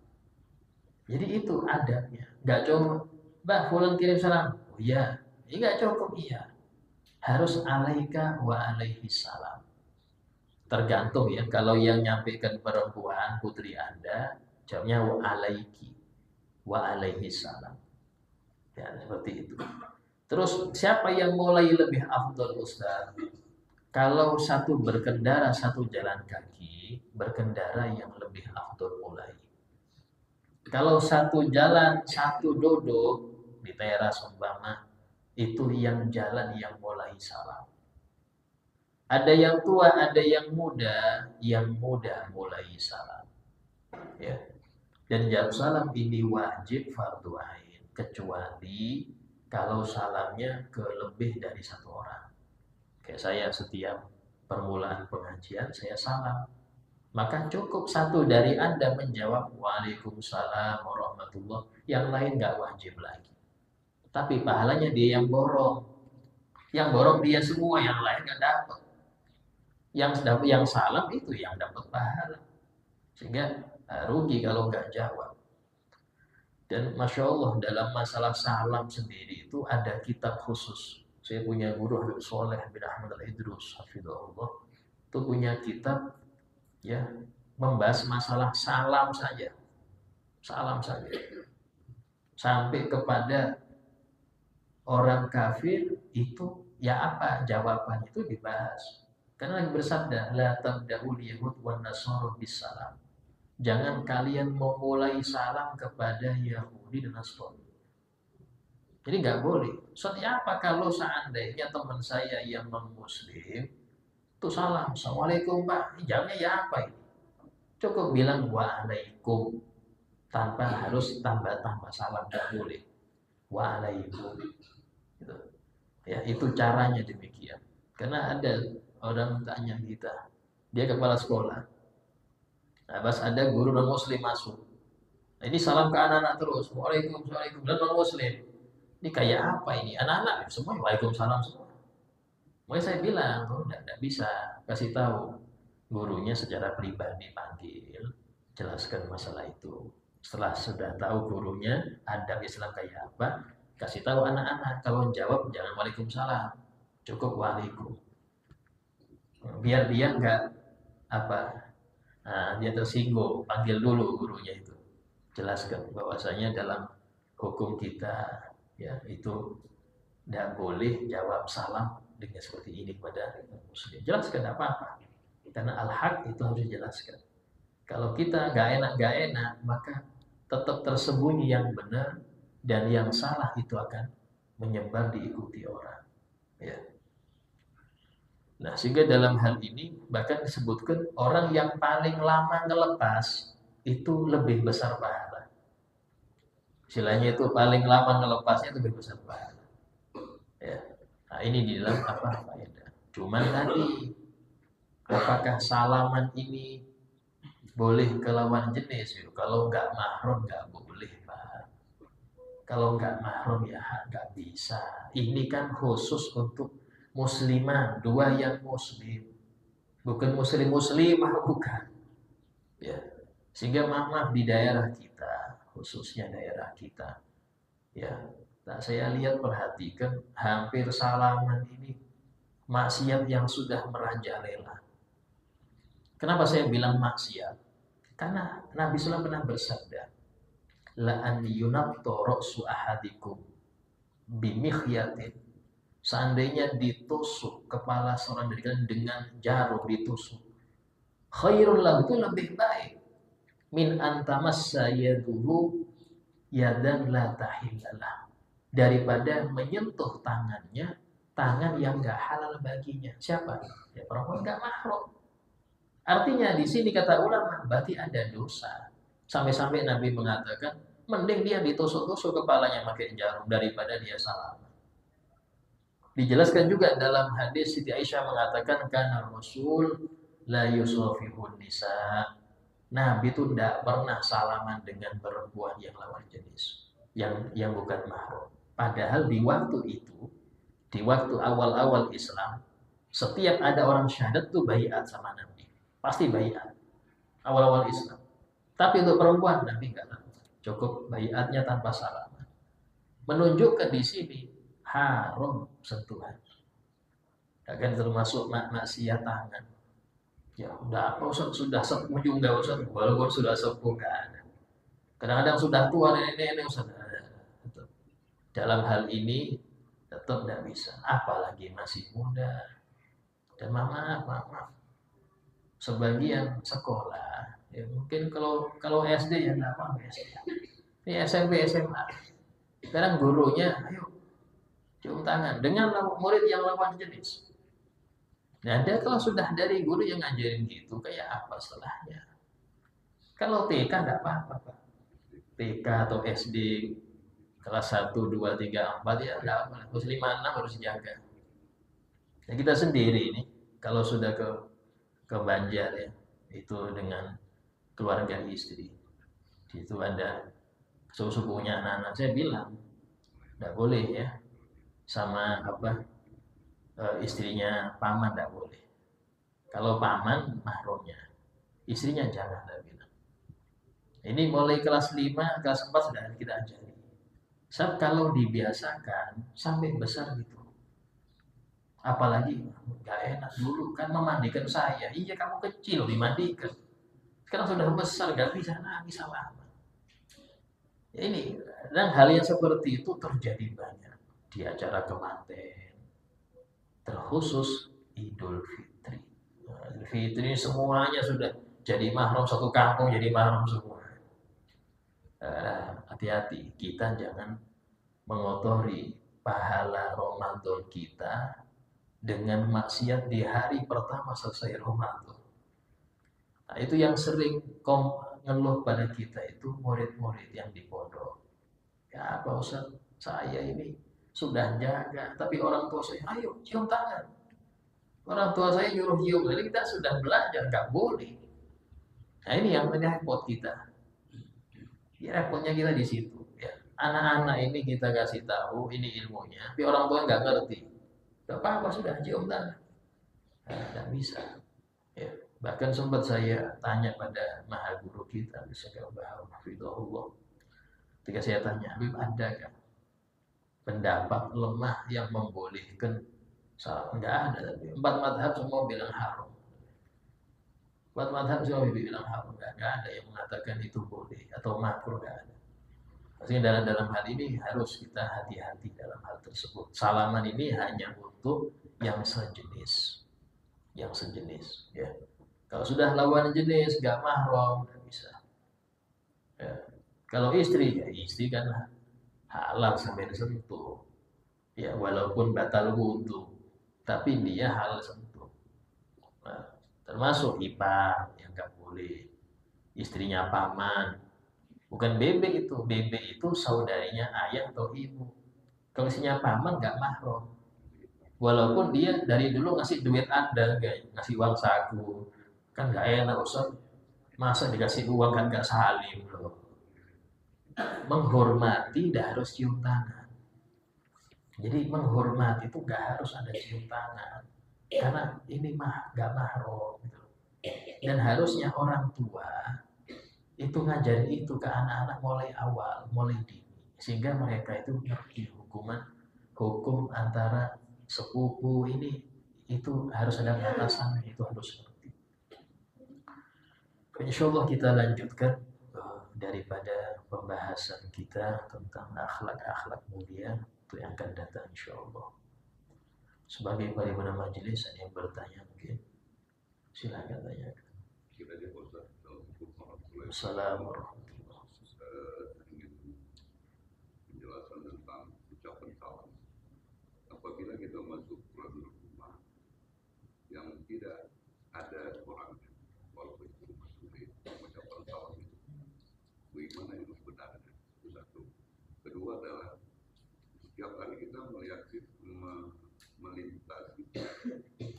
Jadi itu adabnya. Nggak cuma, Mbah Fulan kirim salam. Oh iya, ini nggak cukup iya. Harus alaika wa alaihi salam. Tergantung ya, kalau yang nyampaikan perempuan, putri Anda, jawabnya wa alaiki, wa alaihi salam. Ya, seperti itu. Terus siapa yang mulai lebih afdal Ustaz? Kalau satu berkendara, satu jalan kaki, berkendara yang lebih afdal mulai. Kalau satu jalan, satu duduk di teras umpama, itu yang jalan yang mulai salam. Ada yang tua, ada yang muda mulai salam. Ya. Dan jawab salam ini wajib fardu ain, kecuali kalau salamnya ke lebih dari satu orang. Kayak saya setiap permulaan pengajian saya salam. Maka cukup satu dari Anda menjawab Waalaikumsalam warahmatullah, yang lain nggak wajib lagi. Tapi pahalanya dia yang borong. Yang borong dia semua, yang lain nggak dapat. Yang salam itu yang dapat pahala. Sehingga rugi kalau nggak jawab. Dan Masya Allah dalam masalah salam sendiri itu ada kitab khusus. Saya punya guru Habib Soleh bin Ahmad Al-Idrus hafizahullah, itu punya kitab ya membahas masalah salam saja. Salam saja. Sampai kepada orang kafir itu ya apa jawabannya itu dibahas. Karena lagi bersabda la tabda'ul yahud wan nasara bis salam. Jangan kalian memulai salam kepada Yahudi dan Nasrani. Jadi nggak boleh. Soalnya apa kalau seandainya teman saya yang non-muslim itu salam, Assalamualaikum Pak, jawabnya ya apa ini? Cukup bilang waalaikum tanpa harus tambah-tambah salam, nggak boleh. Waalaikum. Gitu. Ya itu caranya demikian. Karena ada orang tanya kita, dia kepala sekolah. Nah, pas ada guru non muslim masuk. Nah, ini salam ke anak-anak terus. Waalaikumsalam dan non muslim. Ini kayak apa ini? Anak-anak semua waalaikumsalam semua. Mulai saya bilang, oh, enggak bisa kasih tahu. Gurunya secara pribadi panggil, jelaskan masalah itu. Setelah sudah tahu gurunya adab Islam kayak apa, kasih tahu anak-anak. Kalau jawab jangan waalaikumsalam, cukup waalaikum. Biar dia enggak dia tersinggung, panggil dulu gurunya itu. Jelaskan bahwasanya dalam hukum kita ya itu tidak boleh jawab salam dengan seperti ini kepada muslim. Jelaskan apa-apa. Karena al-haq itu harus dijelaskan. Kalau kita gak enak, maka tetap tersembunyi yang benar dan yang salah itu akan menyebar diikuti orang. Ya. Nah, sehingga dalam hal ini bahkan disebutkan orang yang paling lama ngelepas itu lebih besar pahala. Istilahnya itu paling lama ngelepasnya itu lebih besar pahala. Ya. Nah, ini di dalam faedah. Cuman tadi apakah salaman ini boleh ke lawan jenis? Kalau nggak mahram nggak boleh, Pak. Kalau nggak mahram ya nggak bisa. Ini kan khusus untuk muslimah, dua yang muslim, bukan muslimah, bukan. Ya, sehingga maaf di daerah kita, khususnya daerah kita, ya. Nah, saya lihat perhatikan hampir salaman ini maksiat yang sudah merajalela. Kenapa saya bilang maksiat? Karena Nabi SAW pernah bersabda, la an yunatto ra'su ahadikum bimikhyatin. Seandainya ditusuk kepala seorang dari kalian dengan jarum ditusuk, khairul lahu, itu lebih baik min antamassa yaduhu yadan la tahillalah, daripada menyentuh tangannya tangan yang enggak halal baginya. Siapa? Ya perempuan enggak mahram. Artinya di sini kata ulama berarti ada dosa. Sampai-sampai Nabi mengatakan mending dia ditusuk-tusuk kepalanya pakai jarum daripada dia salaman. Dijelaskan juga dalam hadis Siti Aisyah mengatakan karena Rasul la yusofihun nisa. Nabi itu tidak pernah salaman dengan perempuan yang lawan jenis, yang bukan mahram. Padahal di waktu itu, di waktu awal-awal Islam, setiap ada orang syahadat tuh baiat sama Nabi, pasti baiat. Awal-awal Islam. Tapi untuk perempuan Nabi enggak lakukan. Cukup baiatnya tanpa salaman. Menunjukkan di sini haram sentuhan. Akan termasuk maksiat tangan. Ya udah apa Ustaz, sudah sepuh juga Ustaz, walaupun sudah sepuh enggak ada. Kadang-kadang sudah tua nenek-nenek Ustaz. Dalam hal ini tetap tidak bisa, apalagi masih muda. Dan maaf, sebagian sekolah, ya mungkin kalau SD ya enggak apa-apa SD. Ini SMP, SMA. Sekarang gurunya, ayo cium tangan dengan murid yang lawan jenis. Nah, dia kalau sudah dari guru yang ngajarin gitu, kayak apa setelahnya? Kalau TK enggak apa-apa, Pak. TK atau SD kelas 1, 2, 3, 4 ya enggak apa. Terus 5, 6 harus jaga. Nah, kita sendiri ini kalau sudah ke Banjar ya, itu dengan keluarga istri. Di situ ada sepupunya anak-anak. Saya bilang enggak boleh ya sama istrinya paman enggak boleh. Kalau paman mahramnya, istrinya jangan, saya bilang. Ini mulai kelas 5, kelas 4 sudah kita ajari. Sebab kalau dibiasakan sampai besar gitu. Apalagi enggak enak dulu kan memandikan saya. Iya kamu kecil dimandikan. Sekarang sudah besar enggak bisa nangis lama. Ya ini, dan hal yang seperti itu terjadi banyak di acara kemanten, terkhusus Idul Fitri. Idul Fitri semuanya sudah jadi mahram, satu kampung jadi mahram semua. Hati-hati, kita jangan mengotori pahala Ramadan kita dengan maksiat di hari pertama selesai Ramadan. Nah, itu yang sering ngeluh pada kita itu murid-murid yang di pondok. Ya Pak Ustaz, saya ini sudah jaga, tapi orang tua saya, ayo cium tangan. Orang tua saya nyuruh cium, jadi kita sudah belajar, nggak boleh. Nah ini yang repot kita. Ya repotnya kita di situ. Ya. Anak-anak ini kita kasih tahu, ini ilmunya, tapi orang tua nggak ngerti. Gak apa-apa sudah cium tangan. Nah, nggak bisa. Ya. Bahkan sempat saya tanya pada maha guru kita, Syekh Bahar Hafizahullah. Ketika saya tanya, Habib ada kan pendapat lemah yang membolehkan salah? Enggak ada. 4 madhab semua bilang haram. 4 madhab semua bilang haram. Enggak ada yang mengatakan itu boleh atau makruh, enggak ada. Sehingga dalam hal ini harus kita hati-hati dalam hal tersebut. Salaman ini hanya untuk yang sejenis. Yang sejenis. Ya. Kalau sudah lawan jenis, enggak mahram, enggak bisa. Ya. Kalau istri, ya istri kan halal sampai disentuh. Ya walaupun batal wudhu, tapi dia halal sentuh. Nah, termasuk ipar yang enggak boleh. Istrinya paman. Bukan bebek itu. Bebek itu saudarinya ayah atau ibu. Kalau istrinya paman enggak mahram. Walaupun dia dari dulu ngasih duit Anda, ngasih uang saku. Kan enggak enak Ustaz. Masa dikasih uang kan enggak salim loh. menghormati tidak harus cium tangan. Jadi menghormati itu nggak harus ada cium tangan, karena ini mah nggak mahram gitu. Dan harusnya orang tua itu ngajarin itu ke anak-anak mulai awal, mulai dini, sehingga mereka itu ngerti hukum antara sepupu ini itu harus ada batasan, itu harus ngerti. Insya Allah kita lanjutkan daripada pembahasan kita tentang akhlak-akhlak mulia untuk yang akan datang insya Allah. Sebagai paripurna majelis yang bertanya mungkin silakan tanya. Assalamualaikum. Ingin penjelasan tentang ucapan salam. Apabila kita masuk ke rumah yang tidak ada orangnya, walaupun itu rumah sulit, ucapan salam itu bagaimana itu sebenarnya? Itu satu. Kedua adalah setiap kali kita melihat melintasi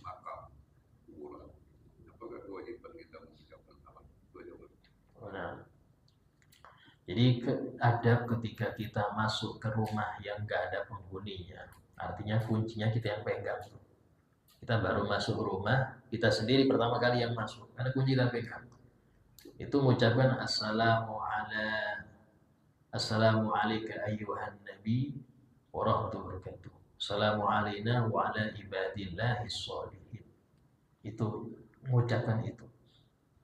makam kuburan, apakah kewajiban kita mengucapkan salam? Itu aja. Nah, jadi adab ketika kita masuk ke rumah yang nggak ada penghuninya, artinya kuncinya kita yang pegang. Kita baru masuk rumah, kita sendiri pertama kali yang masuk, karena kunci kita pegang. Itu mengucapkan Assalamu alayka ayyuhan nabi wa rahmatullahi wa barakatuh. Assalamu alayna wa ala ibadillahis sholihin. Itu mengucapkan itu.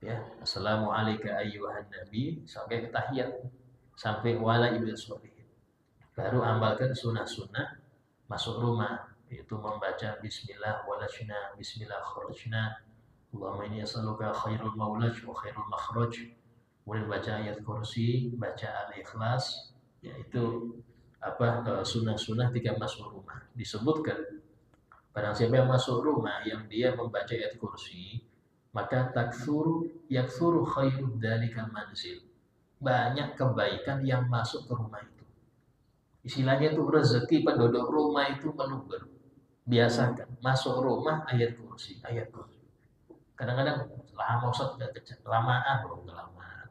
Ya, Assalamu alayka ayyuhan nabi sampai tahiyat, sampai wala ibadillahis sholihin. Baru amalkan sunnah-sunnah masuk rumah, yaitu membaca bismillah walajna, bismillah kharajna, Allahumma inni as'aluka khairul maulaj wa khairul makhraj. Kemudian baca ayat kursi, baca al-ikhlas, yaitu sunnah-sunnah ketika masuk rumah. Disebutkan barang siapa yang masuk rumah yang dia membaca ayat kursi, maka yakthuru khairu dzalikal manzil. Banyak kebaikan yang masuk ke rumah itu. Istilahnya itu rezeki penduduk rumah itu meluber. Biasakan masuk rumah ayat kursi. Kadang-kadang lama Ustaz udah kelamaan, belum kelamaan.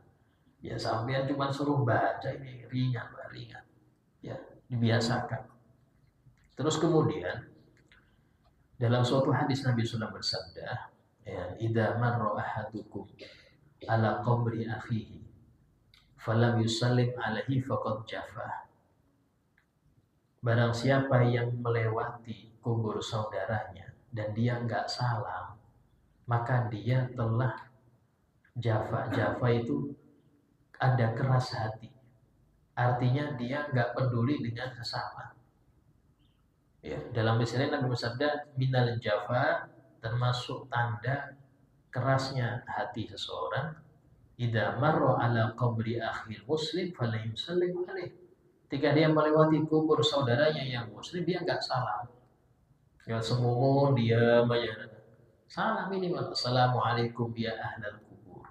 Ya sampean cuma suruh baca ini ringan. Ya, dibiasakan. Terus kemudian dalam suatu hadis Nabi SAW bersabda, ya, idza marra ahadukum ala qabri akhihi falam yusallim alaihi faqad jafah. Barang siapa yang melewati kubur saudaranya dan dia enggak salam, maka dia telah jafa. Jafa itu ada keras hati. Artinya dia enggak peduli dengan sesama. Ya, dalam istilah Nabi bersabda, minal jafa, termasuk tanda kerasnya hati seseorang, idza marra ala qabri akhil muslim fala yusallim alaih. Ketika dia melewati kubur saudaranya yang muslim, dia enggak salam. Ya semua diam aja. Salam minimal, assalamualaikum ya ahlal kubur,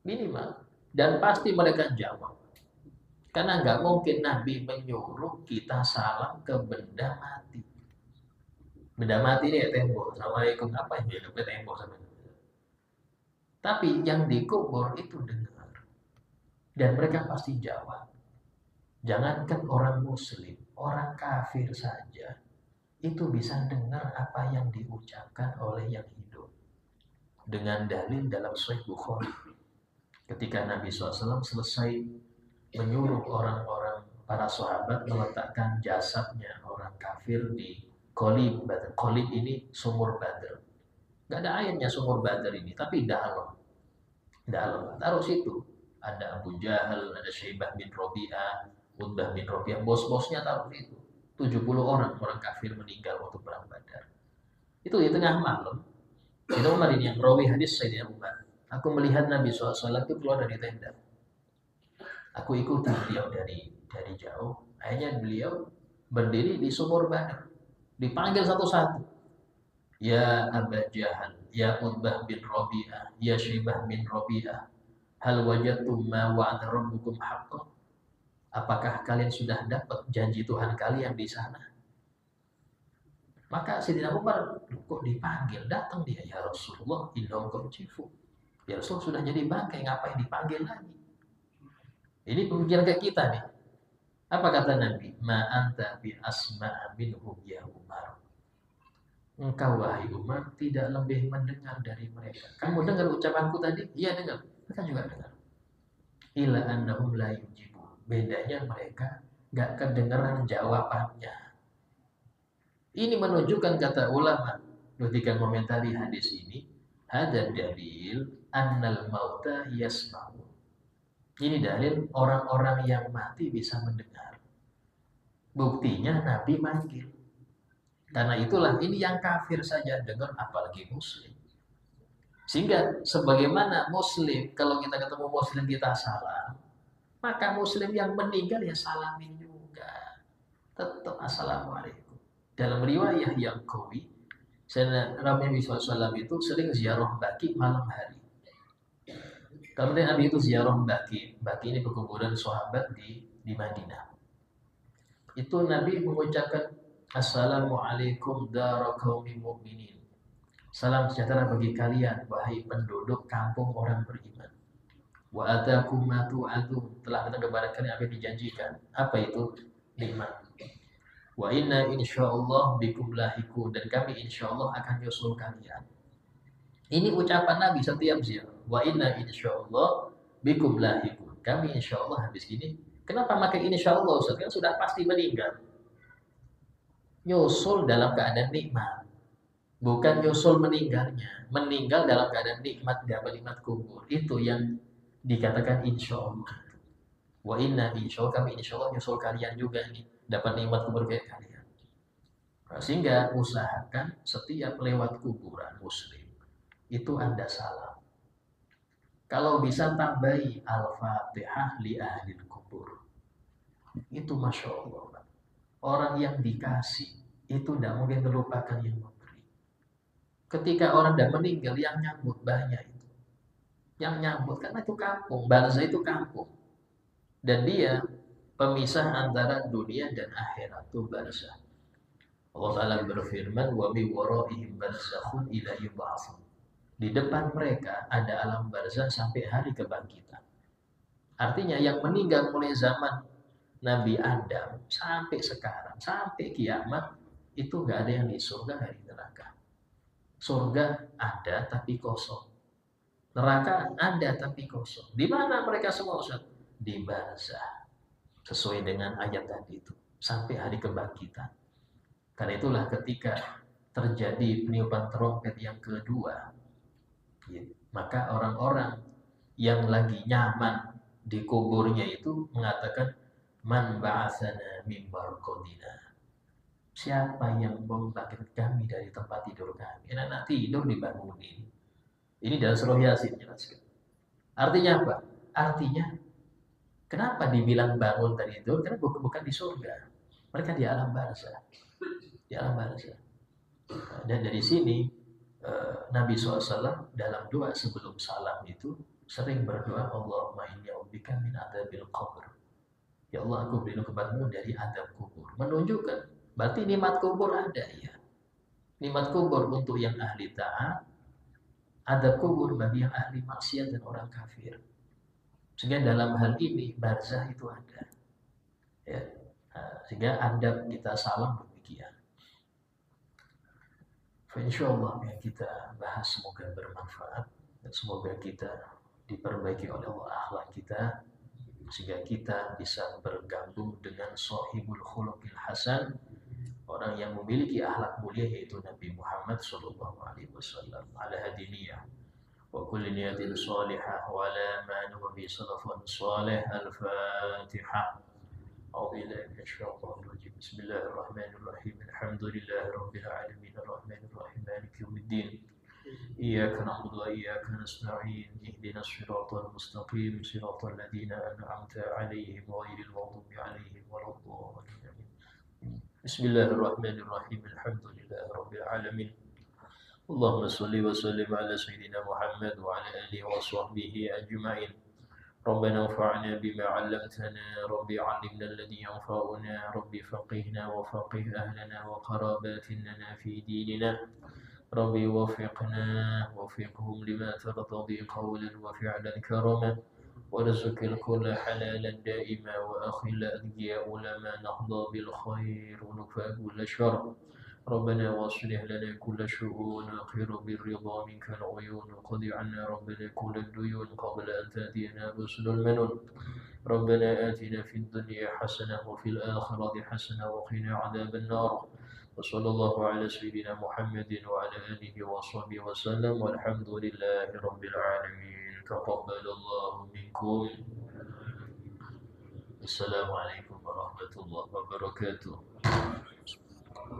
minimal. Dan pasti mereka jawab, karena nggak mungkin Nabi menyuruh kita salam ke benda mati. Benda mati ini ya tembok, assalamualaikum apa ya ke tembok sama. Tapi yang dikubur itu dengar, dan mereka pasti jawab. Jangankan orang muslim, orang kafir saja itu bisa dengar apa yang diucapkan oleh yang hidup. Dengan dalil dalam Sahih Bukhari, ketika Nabi SAW selesai menyuruh orang-orang para sahabat meletakkan jasadnya orang kafir di Qalib Badr. Qalib ini sumur Badr. Gak ada airnya sumur Badr ini, tapi dalam. Taruh situ. Ada Abu Jahal, ada Syaibah bin Rabi'ah, Utbah bin Rabi'ah, bos-bosnya taruh situ. 70 orang kafir meninggal waktu perang Badar. Itu di tengah malam. Itu Umar ini yang rawi hadis Sayyidina Umar. Aku melihat Nabi SAW itu keluar dari tenda. Aku ikuti beliau dari jauh. Akhirnya beliau berdiri di sumur Badar. Dipanggil satu-satu. Ya Abu Jahal, ya Utbah bin Rabi'ah, ya Syaibah bin Rabi'ah, hal wajadtum ma wa'ada rabbukum haqqan? Apakah kalian sudah dapat janji Tuhan kalian di sana? Maka Sayyidina Umar kok dipanggil, datang dia, ya Rasulullah, innahum qad. Ya Rasul sudah jadi bangkai, ngapain dipanggil lagi? Ini pemikiran kayak kita nih. Apa kata Nabi? Ma anta bi asma'a minhum ya Umar. Engkau wahai Umar tidak lebih mendengar dari mereka. Kamu dengar ucapanku tadi? Iya dengar. Mereka juga dengar. Ila annahum la yujibu. Bedanya mereka gak kedengeran jawabannya. Ini menunjukkan kata ulama ketika komentari hadis ini, ada dalil annal mauta yasma'u. Ini dalil orang-orang yang mati bisa mendengar. Buktinya Nabi manggil. Karena itulah ini yang kafir saja dengar, apalagi muslim. Sehingga sebagaimana muslim, kalau kita ketemu muslim kita salam, maka muslim yang meninggal ya salamin juga. Tetap assalamualaikum. Dalam riwayat yang qawi, Nabi SAW itu sering ziarah baki malam hari. Kemudian Nabi itu ziarah baki. Baki ini perkuburan sahabat di Madinah. Itu Nabi mengucapkan Assalamualaikum dara qaumi mu'minin. Salam sejahtera bagi kalian wahai penduduk kampung orang beriman. Wa atakum ma tu'adun, telah datang kepada kalian apa yang dijanjikan. Apa itu? Nikmat. Wa inna insyaallah bikum lahiqun, dan kami insyaallah akan nyusul kalian. Ini ucapan Nabi setiap ziarah. Wa inna insyaallah bikum lahiqun. Kami insyaallah habis ini. Kenapa pakai insyaallah Ustaz? Kan sudah pasti meninggal. Nyusul dalam keadaan nikmat. Bukan nyusul meninggalnya. Meninggal dalam keadaan nikmat, dapat nikmat kubur. Itu yang dikatakan insyaallah. Wa inna insyaallah, kami insyaallah nyusul kalian juga ini. Dapat nikmat kubur kayak kalian. Sehingga usahakan setiap lewat kuburan muslim itu Anda salam. Kalau bisa tambahi Al-Fatihah li ahli kubur. Itu Masya Allah. Orang yang dikasih itu tidak mungkin melupakan yang memberi. Ketika orang sudah meninggal, yang nyambut banyak itu. Yang nyambut, karena itu kampung. Bangsa itu kampung. Dan dia pemisah antara dunia dan akhirat, itu barzah. Allah Ta'ala berfirman, wa bi waraihim barzakhun ila yub'atsun. Di depan mereka ada alam barzah sampai hari kebangkitan. Artinya yang meninggal mulai zaman Nabi Adam sampai sekarang, sampai kiamat, itu gak ada yang di surga, gak di neraka. Surga ada tapi kosong. Neraka ada tapi kosong. Di mana mereka semua, Ustaz? Di barzah. Sesuai dengan ayat tadi itu. Sampai hari kebangkitan. Karena itulah ketika terjadi peniupan trompet yang kedua, maka orang-orang yang lagi nyaman di kuburnya itu mengatakan, Man ba'asana min barqadina. Siapa yang membangkitkan kami dari tempat tidur kami? Anak tidur dibangunin. Ini dalam surah Yasin jelaskan. Artinya apa? Artinya kenapa dibilang bangun dari tidur? Karena bukan di surga. Mereka di alam barzah. Di alam barzah. Dan dari sini Nabi SAW dalam doa sebelum salam itu sering berdoa, Allahumma inni a'udzubika min adzabil qabr. Ya Allah, aku berlindung kepadamu dari adab kubur. Menunjukkan, berarti nikmat kubur ada ya. Nikmat kubur untuk yang ahli taat, adab kubur bagi yang ahli maksiat dan orang kafir. Sehingga dalam hal ini barzah itu ada. Ya. Sehingga adab kita salam demikian. Insyaallah yang kita bahas semoga bermanfaat dan semoga kita diperbaiki oleh Allah akhlak kita, sehingga kita bisa bergabung dengan sahibul khuluqil hasan, orang yang memiliki akhlak mulia, yaitu Nabi Muhammad sallallahu alaihi wasallam. Ala hadiniyah wa kulli niyatin salihah wa la man wa bi sadaqan salih. Al-Fatihah. A'udzu billahi minasy syaithanir rajim. Bismillahirrahmanirrahim. Alhamdulillahi rabbil alamin arrahmanir rahim maliki yaumiddin. إياك نعبد وإياك نستعين اهدنا الصراط المستقيم صراط الذين أنعمت عليهم غير المغضوب عليهم ولا الضالين. بسم الله الرحمن الرحيم الحمد لله رب العالمين اللهم صل وسلم على سيدنا محمد وعلى آله وصحبه أجمعين. ربنا انفعنا بما علمتنا رب علمنا الذي ينفعنا رب فقهنا وفقه أهلنا وقراباتنا في ديننا ربي وفقهم لما ترتضي قولا وفعلا كرما وارزق الكل حلالا دائما وأخل أذكياء لما نحظى بالخير ونكفى كل شر. ربنا واصلح لنا كل شؤون خير بالرضا منك العيون وقضي عنا ربنا كل الديون قبل أن تأتينا رسل المنون. ربنا آتنا في الدنيا حسنة وفي الآخرة حسنة وقنا عذاب النار. وصلى الله على سيدنا محمد وعلى آله وصحبه وسلم والحمد لله رب العالمين. تقبل الله منكم. السلام عليكم ورحمة الله وبركاته.